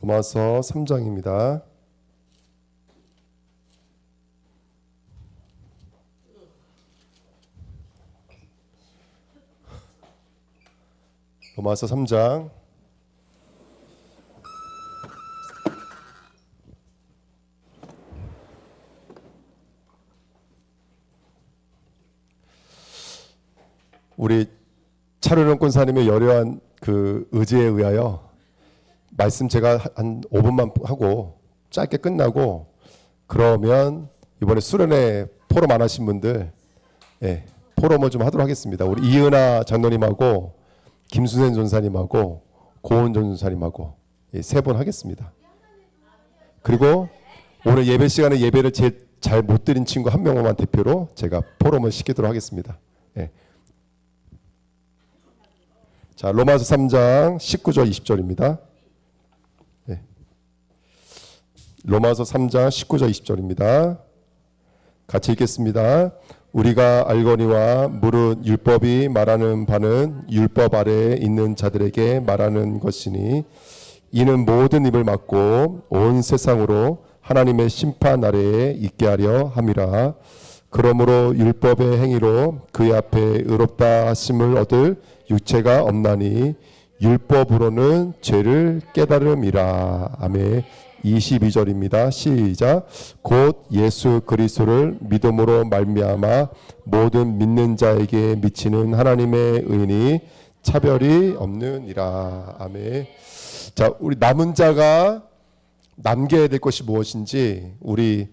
로마서 3장입니다. 로마서 3장 우리 차르령 권사님의 열여한 그 의지에 의하여 말씀 제가 한 5분만 하고 짧게 끝나고, 그러면 이번에 수련회 포럼 안 하신 분들 포럼을 좀 하도록 하겠습니다. 우리 이은하 장로님하고 김수현 전사님하고 고은 전사님하고 세 분 하겠습니다. 그리고 오늘 예배 시간에 예배를 잘 못 드린 친구 한 명만 대표로 제가 포럼을 시키도록 하겠습니다. 자, 로마서 3장 19절 20절입니다. 로마서 3장 19절 20절입니다. 같이 읽겠습니다. 우리가 알거니와 무릇 율법이 말하는 바는 율법 아래에 있는 자들에게 말하는 것이니 이는 모든 입을 막고 온 세상으로 하나님의 심판 아래에 있게 하려 함이라. 그러므로 율법의 행위로 그의 앞에 의롭다 하심을 얻을 육체가 없나니 율법으로는 죄를 깨달음이라. 아멘. 22절입니다. 시작. 곧 예수 그리스도를 믿음으로 말미암아 모든 믿는 자에게 미치는 하나님의 의인이 차별이 없느니라. 아멘. 자, 우리 남은 자가 남겨야 될 것이 무엇인지, 우리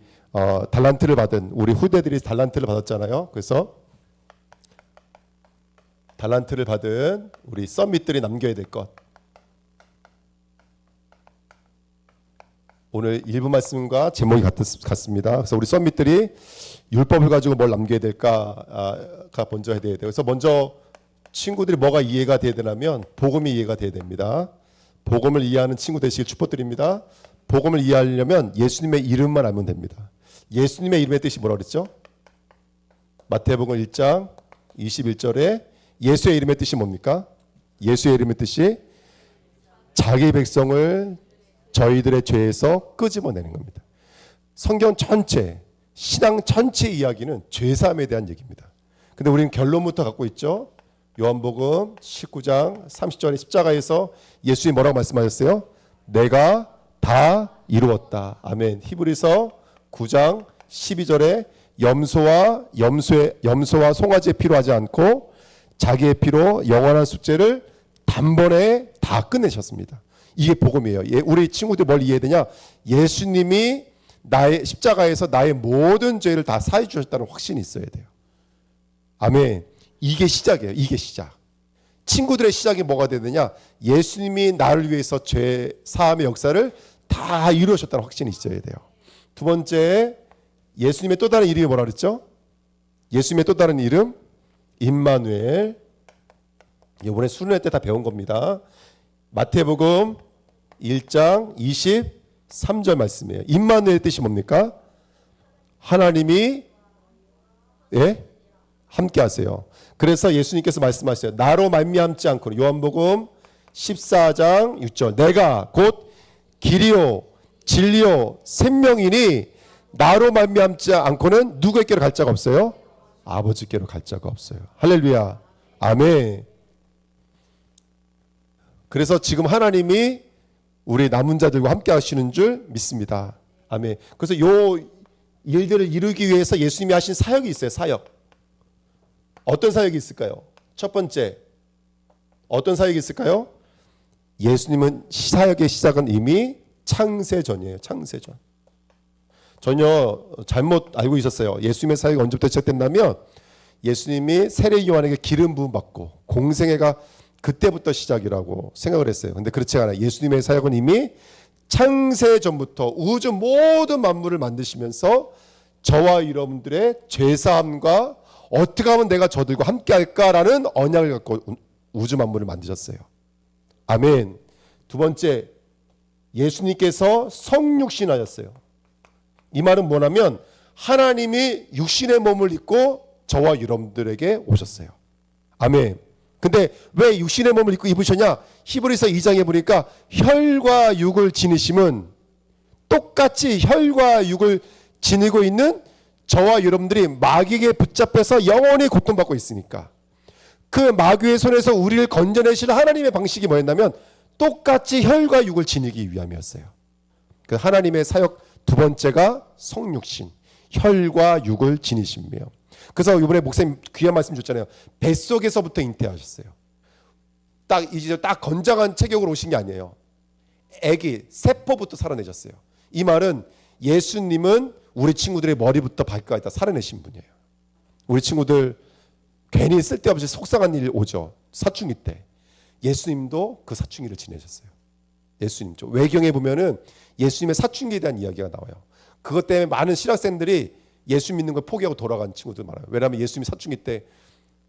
달란트를 받은 우리 후대들이 달란트를 받았잖아요. 그래서 달란트를 받은 우리 썸밋들이 남겨야 될 것, 오늘 일부 말씀과 제목이 같습니다. 그래서 우리 썸밋들이 율법을 가지고 뭘 남겨야 될까가 먼저 해야 돼요. 그래서 먼저 친구들이 뭐가 이해가 돼야 되냐면 복음이 이해가 돼야 됩니다. 복음을 이해하는 친구 되시길 축복드립니다. 복음을 이해하려면 예수님의 이름만 알면 됩니다. 예수님의 이름의 뜻이 뭐라고 그랬죠? 마태복음 1장 21절에 예수의 이름의 뜻이 뭡니까? 예수의 이름의 뜻이 자기 백성을 저희들의 죄에서 끄집어내는 겁니다. 성경 전체, 신앙 전체 이야기는 죄사함에 대한 얘기입니다. 근데 우리는 결론부터 갖고 있죠. 요한복음 19장 30절에 십자가에서 예수님이 뭐라고 말씀하셨어요? 내가 다 이루었다. 아멘. 히브리서 9장 12절에 염소와 송아지의 피로 하지 않고 자기의 피로 영원한 숙제를 단번에 다 끝내셨습니다. 이게 복음이에요. 우리 친구들 뭘 이해되냐? 예수님이 나의 십자가에서 나의 모든 죄를 다 사해 주셨다는 확신이 있어야 돼요. 아멘. 이게 시작이에요. 이게 시작. 친구들의 시작이 뭐가 되느냐? 예수님이 나를 위해서 죄 사함의 역사를 다 이루셨다는 확신이 있어야 돼요. 두 번째, 예수님의 또 다른 이름이 뭐라 그랬죠? 예수님의 또 다른 이름 임마누엘. 이번에 수련회 때 다 배운 겁니다. 마태복음 1장 23절 말씀이에요. 임마누엘의 뜻이 뭡니까? 하나님이 함께 하세요. 그래서 예수님께서 말씀하셨어요. 나로 말미암지 않고는, 요한복음 14장 6절, 내가 곧 길이요 진리요 생명이니 나로 말미암지 않고는 누구에게로 갈 자가 없어요? 아버지께로 갈 자가 없어요. 할렐루야. 아멘. 그래서 지금 하나님이 우리 남은 자들과 함께 하시는 줄 믿습니다. 아멘. 그래서 요 일들을 이루기 위해서 예수님이 하신 사역이 있어요. 사역. 어떤 사역이 있을까요? 첫 번째, 어떤 사역이 있을까요? 예수님은 사역의 시작은 이미 창세전이에요. 창세전. 전혀 잘못 알고 있었어요. 예수님의 사역이 언제부터 시작됐냐면 예수님이 세례 요한에게 기름 부음 받고 공생애가 그때부터 시작이라고 생각을 했어요. 근데 그렇지 않아요. 예수님의 사역은 이미 창세전부터 우주 모든 만물을 만드시면서 저와 여러분들의 죄사함과 어떻게 하면 내가 저들과 함께 할까라는 언약을 갖고 우주 만물을 만드셨어요. 아멘. 두 번째, 예수님께서 성육신하셨어요. 이 말은 뭐냐면 하나님이 육신의 몸을 입고 저와 여러분들에게 오셨어요. 아멘. 근데 왜 육신의 몸을 입고 입으셨냐? 히브리서 2장에 보니까 혈과 육을 지니심은 똑같이 혈과 육을 지니고 있는 저와 여러분들이 마귀에게 붙잡혀서 영원히 고통받고 있으니까 그 마귀의 손에서 우리를 건져내실 하나님의 방식이 뭐였냐면 똑같이 혈과 육을 지니기 위함이었어요. 그 하나님의 사역 두 번째가 성육신, 혈과 육을 지니심이에요. 그래서 이번에 목사님 귀한 말씀 줬잖아요. 뱃속에서부터 잉태하셨어요. 이제 딱 건장한 체격으로 오신 게 아니에요. 아기 세포부터 살아내셨어요. 이 말은 예수님은 우리 친구들의 머리부터 발끝까지 다 살아내신 분이에요. 우리 친구들 괜히 쓸데없이 속상한 일 오죠. 사춘기 때. 예수님도 그 사춘기를 지내셨어요. 예수님죠. 외경에 보면은 예수님의 사춘기에 대한 이야기가 나와요. 그것 때문에 많은 신학생들이 예수 믿는 걸 포기하고 돌아간 친구들 많아요. 왜냐하면 예수님이 사춘기 때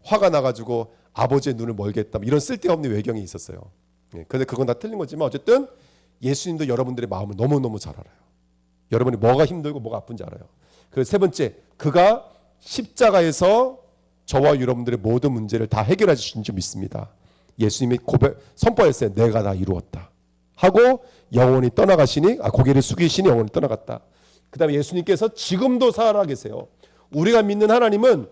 화가 나가지고 아버지의 눈을 멀게 했다. 이런 쓸데없는 외경이 있었어요. 그런데 그건 다 틀린 거지만 어쨌든 예수님도 여러분들의 마음을 너무너무 잘 알아요. 여러분이 뭐가 힘들고 뭐가 아픈지 알아요. 그래서 세 번째, 그가 십자가에서 저와 여러분들의 모든 문제를 다 해결해 주신 줄 믿습니다. 예수님이 선포했어요. 내가 다 이루었다 하고 영원히 떠나가시니 고개를 숙이시니 영원히 떠나갔다. 그 다음에 예수님께서 지금도 살아계세요. 우리가 믿는 하나님은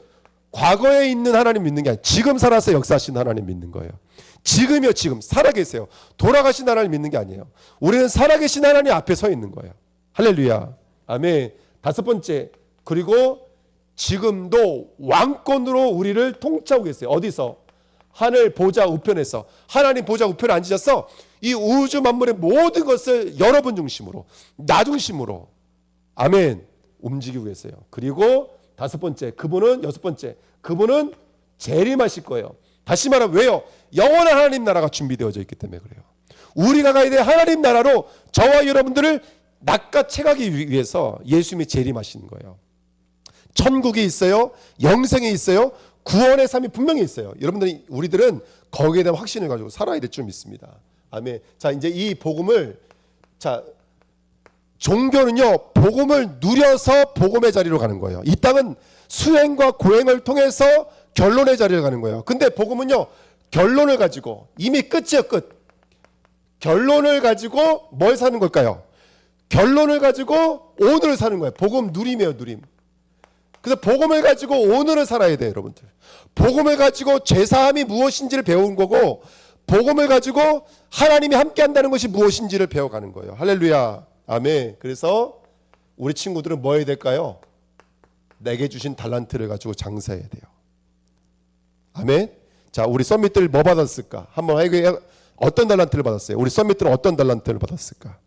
과거에 있는 하나님 믿는 게 아니에요. 지금 살아서 역사하시는 하나님 믿는 거예요. 지금이요, 지금 살아계세요. 돌아가신 하나님 믿는 게 아니에요. 우리는 살아계신 하나님 앞에 서 있는 거예요. 할렐루야, 아멘. 다섯 번째, 그리고 지금도 왕권으로 우리를 통치하고 계세요. 어디서? 하늘 보좌 우편에서. 하나님 보좌 우편에 앉으셔서 이 우주 만물의 모든 것을 여러분 중심으로, 나 중심으로, 아멘, 움직이고 계세요. 그리고 여섯 번째, 그분은 재림하실 거예요. 다시 말하면 왜요? 영원한 하나님 나라가 준비되어져 있기 때문에 그래요. 우리가 가야 될 하나님 나라로 저와 여러분들을 낚아채가기 위해서 예수님이 재림하시는 거예요. 천국이 있어요. 영생이 있어요. 구원의 삶이 분명히 있어요. 우리들은 거기에 대한 확신을 가지고 살아야 될 줄 믿습니다. 아멘. 자, 이제 이 복음을, 종교는요, 복음을 누려서 복음의 자리로 가는 거예요. 이 땅은 수행과 고행을 통해서 결론의 자리를 가는 거예요. 근데 복음은요, 결론을 가지고, 이미 끝이에요, 끝. 결론을 가지고 뭘 사는 걸까요? 결론을 가지고 오늘을 사는 거예요. 복음 누림이에요, 누림. 그래서 복음을 가지고 오늘을 살아야 돼요, 여러분들. 복음을 가지고 죄사함이 무엇인지를 배운 거고, 복음을 가지고 하나님이 함께 한다는 것이 무엇인지를 배워가는 거예요. 할렐루야, 아멘. 그래서 우리 친구들은 뭐 해야 될까요? 내게 주신 달란트를 가지고 장사해야 돼요. 아멘. 자, 우리 썸밋들 뭐 받았을까? 한번 어떤 달란트를 받았어요? 우리 썸밋들은 어떤 달란트를 받았을까?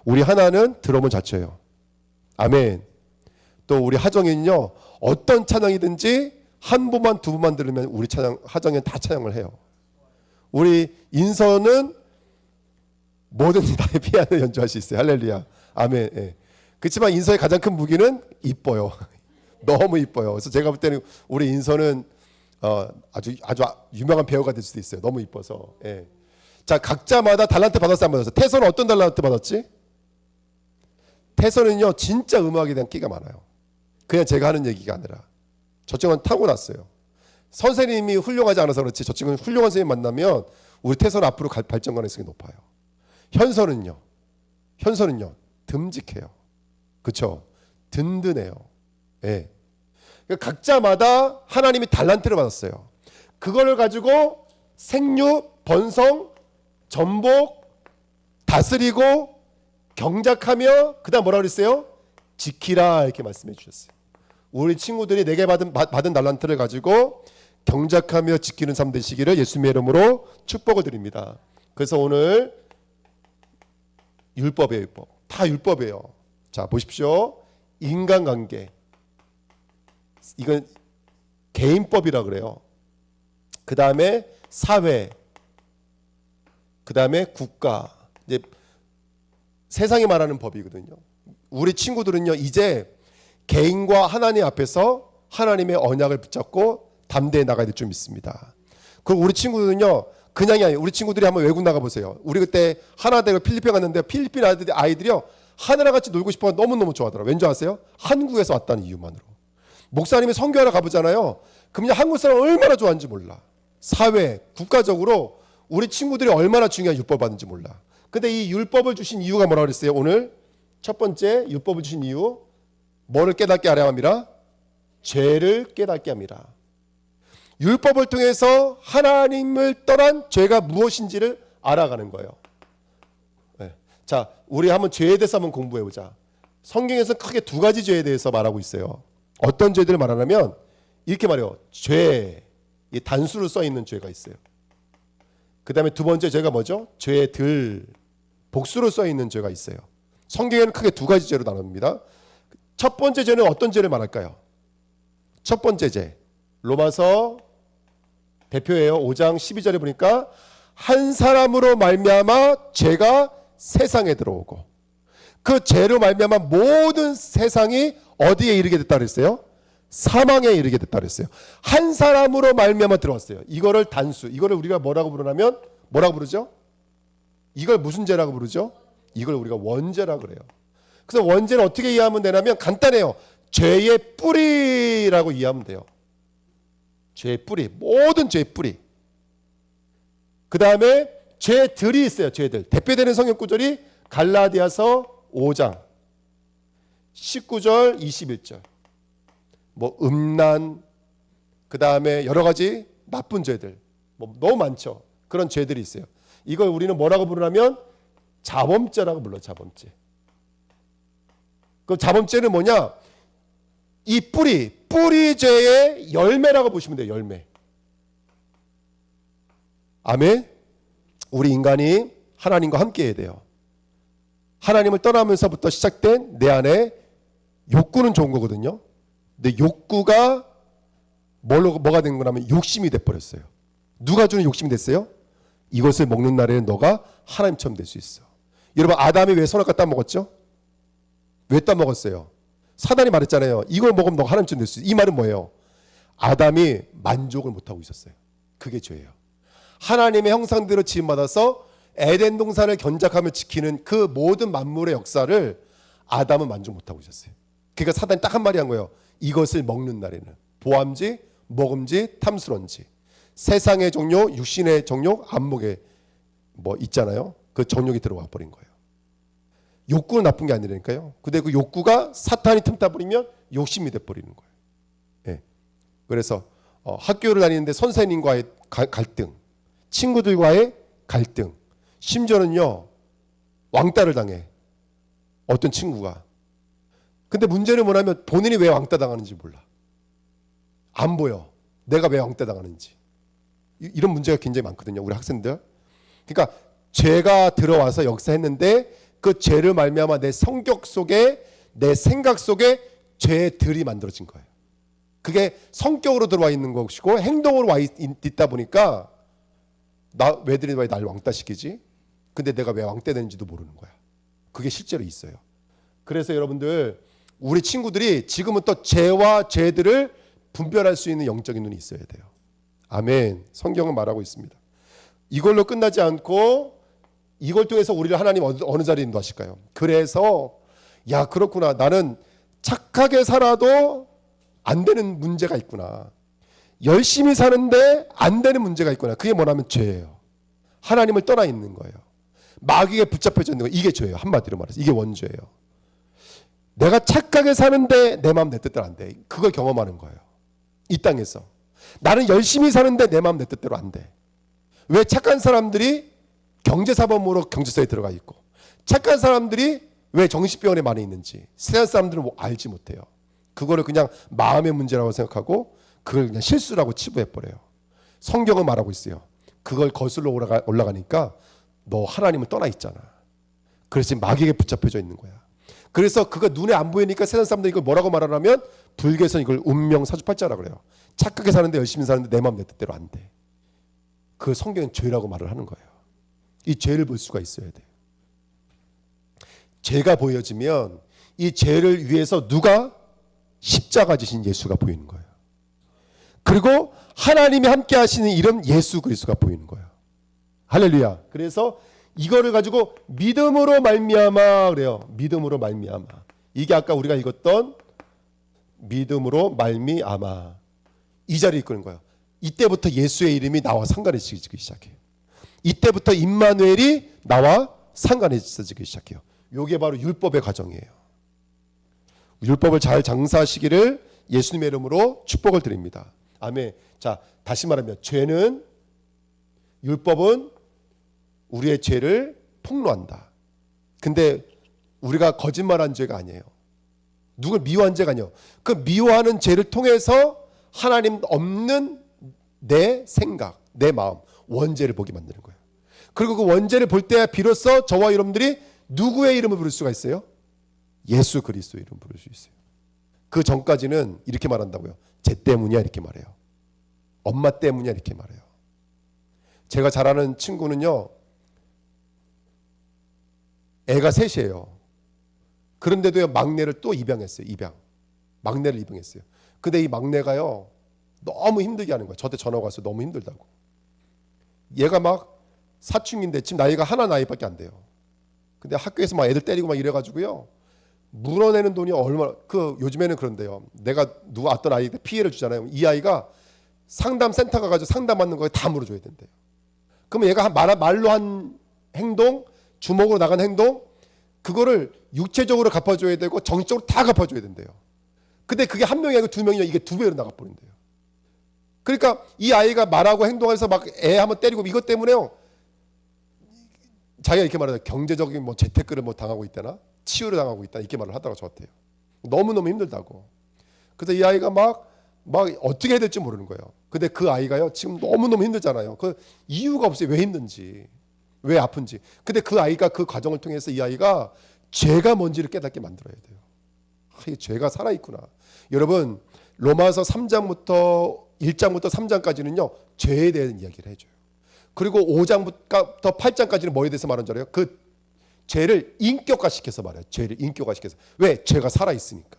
우리 하나는 드럼을 잘 쳐요. 아멘. 또 우리 하정이는요, 어떤 찬양이든지 한 번만 두 번만 들으면 우리 하정이는 다 찬양을 해요. 우리 인서는 뭐든지 다 피아노 연주할 수 있어요. 할렐루야, 아멘. 예. 그렇지만 인서의 가장 큰 무기는 이뻐요. 너무 이뻐요. 그래서 제가 볼 때는 우리 인서는 아주 유명한 배우가 될 수도 있어요. 너무 이뻐서. 예. 자, 각자마다 달란트 받았어요, 안 받았어요? 태서는 어떤 달란트 받았지? 태서는요, 진짜 음악에 대한 끼가 많아요. 그냥 제가 하는 얘기가 아니라 저 친구는 타고났어요. 선생님이 훌륭하지 않아서 그렇지 저 친구는 훌륭한 선생님 만나면 우리 태서는 앞으로 발전 가능성이 높아요. 현서는요 듬직해요. 그렇죠? 든든해요. 예. 그러니까 각자마다 하나님이 달란트를 받았어요. 그걸 가지고 생육, 번성, 전복, 다스리고 경작하며 그다음 뭐라 그랬어요? 지키라, 이렇게 말씀해 주셨어요. 우리 친구들이 내게 받은 달란트를 가지고 경작하며 지키는 삶 되시기를 예수님의 이름으로 축복을 드립니다. 그래서 오늘 율법이에요, 율법. 다 율법이에요. 자, 보십시오. 인간관계, 이건 개인법이라 그래요. 그 다음에 사회, 그 다음에 국가, 이제 세상이 말하는 법이거든요. 우리 친구들은요, 이제 개인과 하나님 앞에서 하나님의 언약을 붙잡고 담대히 나가야 될 줄 믿습니다. 그리고 우리 친구들은요, 그냥이 아니에요. 우리 친구들이 한번 외국 나가보세요. 우리 그때 하나대로 필리핀 갔는데 필리핀 아이들이요, 하늘과 같이 놀고 싶어 너무너무 좋아하더라고요. 왠지 아세요? 한국에서 왔다는 이유만으로. 목사님이 선교하러 가보잖아요. 그럼 한국 사람 얼마나 좋아하는지 몰라. 사회, 국가적으로 우리 친구들이 얼마나 중요한 율법 받는지 몰라. 근데 이 율법을 주신 이유가 뭐라고 그랬어요? 오늘 첫 번째 율법을 주신 이유, 뭐를 깨닫게 하려 함이라? 죄를 깨닫게 함이라. 율법을 통해서 하나님을 떠난 죄가 무엇인지를 알아가는 거예요. 네. 자, 우리 한번 죄에 대해서 한번 공부해보자. 성경에서 크게 두 가지 죄에 대해서 말하고 있어요. 어떤 죄들을 말하냐면 이렇게 말해요. 죄, 이 단수로 써 있는 죄가 있어요. 그 다음에 두 번째 죄가 뭐죠? 죄들, 복수로 써 있는 죄가 있어요. 성경에는 크게 두 가지 죄로 나눕니다. 첫 번째 죄는 어떤 죄를 말할까요? 첫 번째 죄, 로마서 대표예요. 5장 12절에 보니까 한 사람으로 말미암아 죄가 세상에 들어오고 그 죄로 말미암아 모든 세상이 어디에 이르게 됐다 그랬어요? 사망에 이르게 됐다 그랬어요. 한 사람으로 말미암아 들어왔어요. 이거를 단수, 이거를 우리가 뭐라고 부르냐면 뭐라고 부르죠? 이걸 무슨 죄라고 부르죠? 이걸 우리가 원죄라고 그래요. 그래서 원죄는 어떻게 이해하면 되냐면 간단해요. 죄의 뿌리라고 이해하면 돼요. 죄의 뿌리, 모든 죄의 뿌리. 그 다음에 죄들이 있어요. 죄들. 대표되는 성경 구절이 갈라디아서 5장 19절 21절. 뭐 음란, 그 다음에 여러 가지 나쁜 죄들, 뭐 너무 많죠. 그런 죄들이 있어요. 이걸 우리는 뭐라고 부르냐면 자범죄라고 불러. 자범죄. 그 자범죄는 뭐냐? 이 뿌리 죄의 열매라고 보시면 돼요. 열매. 아멘. 우리 인간이 하나님과 함께 해야 돼요. 하나님을 떠나면서부터 시작된 내 안에 욕구는 좋은 거거든요. 근데 욕구가 뭐가 된 거냐면 욕심이 돼버렸어요. 누가 주는 욕심이 됐어요? 이것을 먹는 날에는 너가 하나님처럼 될 수 있어. 여러분, 아담이 왜 선악과 따먹었죠? 왜 따먹었어요? 사단이 말했잖아요. 이걸 먹으면 너가 하나님처럼 될 수 있어. 이 말은 뭐예요? 아담이 만족을 못하고 있었어요. 그게 죄예요. 하나님의 형상대로 지음받아서 에덴 동산을 견작하며 지키는 그 모든 만물의 역사를 아담은 만족 못하고 있었어요. 그러니까 사단이 딱 한 마디 한 거예요. 이것을 먹는 날에는 보암지, 먹음지, 탐스런지, 세상의 정욕, 육신의 정욕, 안목에 뭐 있잖아요. 그 정욕이 들어와 버린 거예요. 욕구는 나쁜 게 아니라니까요. 근데 그 욕구가 사탄이 틈타 버리면 욕심이 돼 버리는 거예요. 예. 그래서 학교를 다니는데 선생님과의 갈등, 친구들과의 갈등, 심지어는요 왕따를 당해. 어떤 친구가. 근데 문제는 뭐냐면 본인이 왜 왕따 당하는지 몰라. 안 보여. 내가 왜 왕따 당하는지. 이런 문제가 굉장히 많거든요. 우리 학생들. 그러니까 죄가 들어와서 역사했는데 그 죄를 말미암아 내 성격 속에, 내 생각 속에 죄들이 만들어진 거예요. 그게 성격으로 들어와 있는 것이고 행동으로 와 있다 보니까 왜들이 왜 날 왕따시키지? 근데 내가 왜 왕따 되는지도 모르는 거야. 그게 실제로 있어요. 그래서 여러분들, 우리 친구들이 지금은 또 죄와 죄들을 분별할 수 있는 영적인 눈이 있어야 돼요. 아멘. 성경은 말하고 있습니다. 이걸로 끝나지 않고 이걸 통해서 우리를 하나님 어느 자리에 인도하실까요? 그래서 야, 그렇구나. 나는 착하게 살아도 안 되는 문제가 있구나. 열심히 사는데 안 되는 문제가 있구나. 그게 뭐냐면 죄예요. 하나님을 떠나 있는 거예요. 마귀에 붙잡혀져 있는 거. 이게 죄예요. 한마디로 말해서 이게 원죄예요. 내가 착하게 사는데 내 마음 내 뜻대로 안 돼. 그걸 경험하는 거예요. 이 땅에서. 나는 열심히 사는데 내 마음 내 뜻대로 안 돼. 왜 착한 사람들이 경제사범으로 경제사에 들어가 있고, 착한 사람들이 왜 정신병원에 많이 있는지 세상 사람들은 알지 못해요. 그거를 그냥 마음의 문제라고 생각하고 그걸 그냥 실수라고 치부해버려요. 성경은 말하고 있어요. 그걸 거슬러 올라가니까 너 하나님을 떠나 있잖아. 그래서 마귀에게 붙잡혀져 있는 거야. 그래서 그거 눈에 안 보이니까 세상 사람들이 이걸 뭐라고 말하냐면 불교에서는 이걸 운명 사주팔자라고 그래요. 착하게 사는데 열심히 사는데 내 마음 내 뜻대로 안 돼. 그 성경은 죄라고 말을 하는 거예요. 이 죄를 볼 수가 있어야 돼요. 죄가 보여지면 이 죄를 위해서 누가? 십자가 지신 예수가 보이는 거예요. 그리고 하나님이 함께 하시는 이름 예수 그리스도가 보이는 거예요. 할렐루야. 그래서 이거를 가지고 믿음으로 말미암아 그래요. 믿음으로 말미암아. 이게 아까 우리가 읽었던 믿음으로 말미암아. 이 자리에 이끄는 거예요. 이때부터 예수의 이름이 나와 상관해지기 시작해요. 이때부터 임마누엘이 나와 상관해지기 시작해요. 이게 바로 율법의 과정이에요. 율법을 잘 장사하시기를 예수님의 이름으로 축복을 드립니다. 아멘. 자, 다시 말하면 율법은 우리의 죄를 폭로한다. 근데 우리가 거짓말한 죄가 아니에요. 누굴 미워한 죄가 아니에요. 그 미워하는 죄를 통해서 하나님 없는 내 생각, 내 마음, 원죄를 보게 만드는 거예요. 그리고 그 원죄를 볼 때 비로소 저와 여러분들이 누구의 이름을 부를 수가 있어요? 예수 그리스도의 이름을 부를 수 있어요. 그 전까지는 이렇게 말한다고요. 쟤 때문이야 이렇게 말해요. 엄마 때문이야 이렇게 말해요. 제가 잘 아는 친구는요, 애가 셋이에요. 그런데도 막내를 또 입양했어요. 막내를 입양했어요. 근데 이 막내가요 너무 힘들게 하는 거예요. 저한테 전화가 와서 너무 힘들다고. 얘가 막 사춘기인데 지금 나이가 하나 나이밖에 안 돼요. 근데 학교에서 막 애들 때리고 막 이래가지고요, 물어내는 돈이 얼마나, 요즘에는 그런데요, 내가 누가 어떤 아이한테 피해를 주잖아요. 이 아이가 상담센터 가가지고 상담받는 거에 다 물어줘야 된대요. 그러면 얘가 말로 한 행동, 주먹으로 나간 행동, 그거를 육체적으로 갚아줘야 되고 정신적으로 다 갚아줘야 된대요. 근데 그게 한 명이 아니고 두 명이면 이게 두 배로 나가버린대요. 그러니까 이 아이가 말하고 행동해서 막 애 한번 때리고 이것 때문에요, 자기가 이렇게 말하죠. 경제적인 뭐 재테크를 뭐 당하고 있다나 치유를 당하고 있다 이렇게 말을 하다가 저한테요. 너무너무 힘들다고. 그래서 이 아이가 막 어떻게 해야 될지 모르는 거예요. 근데 그 아이가요 지금 너무너무 힘들잖아요. 그 이유가 없어요. 왜 힘든지, 왜 아픈지. 근데 그 아이가 그 과정을 통해서 이 아이가 죄가 뭔지를 깨닫게 만들어야 돼요. 이 죄가 살아있구나. 여러분, 로마서 3장부터 1장부터 3장까지는요 죄에 대한 이야기를 해줘요. 그리고 5장부터 8장까지는 뭐에 대해서 말하는 줄 알아요? 그 죄를 인격화시켜서 말해요. 죄를 인격화시켜서. 왜? 죄가 살아있으니까.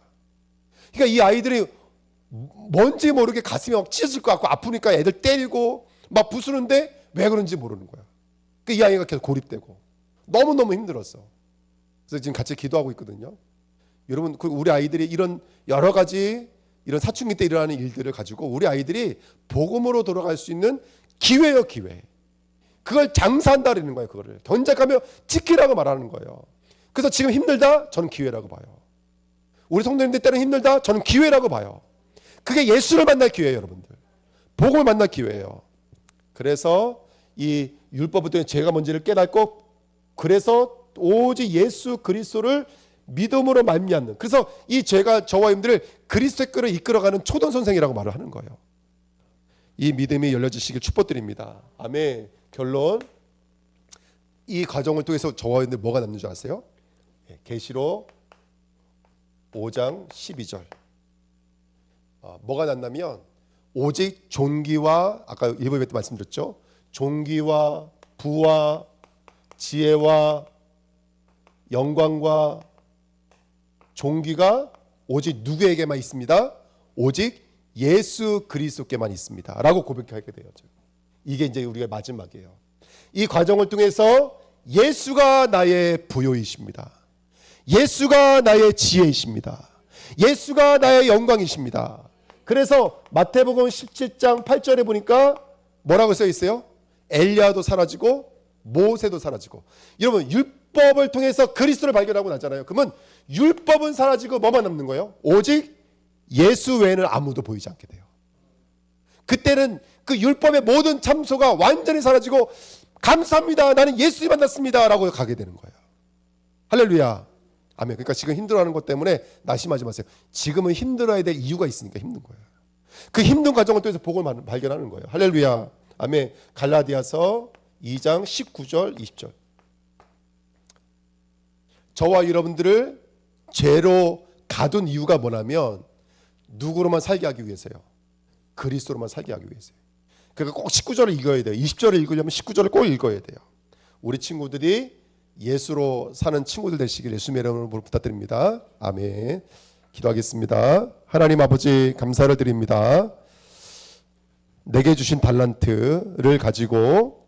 그러니까 이 아이들이 뭔지 모르게 가슴이 막 찢어질 것 같고 아프니까 애들 때리고 막 부수는데 왜 그런지 모르는 거야. 이 아이가 계속 고립되고 너무너무 힘들었어. 그래서 지금 같이 기도하고 있거든요. 여러분, 우리 아이들이 이런 여러 가지 이런 사춘기 때 일어나는 일들을 가지고 우리 아이들이 복음으로 돌아갈 수 있는 기회예요, 기회. 그걸 장사한다는 거예요. 그거를 견작하며 지키라고 말하는 거예요. 그래서 지금 힘들다? 저는 기회라고 봐요. 우리 성도님들 때는 힘들다? 저는 기회라고 봐요. 그게 예수를 만날 기회예요, 여러분들. 복음을 만날 기회예요. 그래서 이 율법을 통해 죄가 뭔지를 깨닫고, 그래서 오직 예수 그리스도를 믿음으로 말미암는, 그래서 이 죄가 저와 여러분들을 그리스도의 끈을 이끌어가는 초등 선생이라고 말을 하는 거예요. 이 믿음이 열려지시길 축복드립니다. 아멘. 결론, 이 과정을 통해서 저와 여러분들 뭐가 남는 줄 아세요? 계시록 5장 12절. 뭐가 남냐면 오직 존귀와, 아까 일부 때 말씀드렸죠, 존귀와 부와 지혜와 영광과 존귀가 오직 누구에게만 있습니다? 오직 예수 그리스도께만 있습니다 라고 고백하게 되었죠. 이게 이제 우리가 마지막이에요. 이 과정을 통해서 예수가 나의 부요이십니다. 예수가 나의 지혜이십니다. 예수가 나의 영광이십니다. 그래서 마태복음 17장 8절에 보니까 뭐라고 써 있어요? 엘리야도 사라지고 모세도 사라지고. 여러분, 율법을 통해서 그리스도를 발견하고 나잖아요. 그러면 율법은 사라지고 뭐만 남는 거예요? 오직 예수 외에는 아무도 보이지 않게 돼요. 그때는 그 율법의 모든 참소가 완전히 사라지고 감사합니다, 나는 예수를 만났습니다 라고 가게 되는 거예요. 할렐루야. 아멘. 그러니까 지금 힘들어하는 것 때문에 낙심하지 마세요. 지금은 힘들어야 될 이유가 있으니까 힘든 거예요. 그 힘든 과정을 통해서 복을 발견하는 거예요. 할렐루야. 아멘. 갈라디아서 2장 19절 20절. 저와 여러분들을 죄로 가둔 이유가 뭐냐면 누구로만 살게 하기 위해서요. 그리스도로만 살게 하기 위해서요. 그러니까 꼭 19절을 읽어야 돼요. 20절을 읽으려면 19절을 꼭 읽어야 돼요. 우리 친구들이 예수로 사는 친구들 되시길 예수님의 이름으로 부탁드립니다. 아멘. 기도하겠습니다. 하나님 아버지, 감사를 드립니다. 내게 주신 달란트를 가지고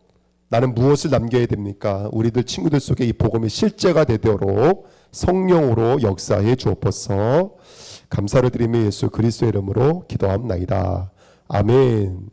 나는 무엇을 남겨야 됩니까? 우리들 친구들 속에 이 복음이 실제가 되도록 성령으로 역사해 주옵소서. 감사를 드리며 예수 그리스도의 이름으로 기도합나이다. 아멘.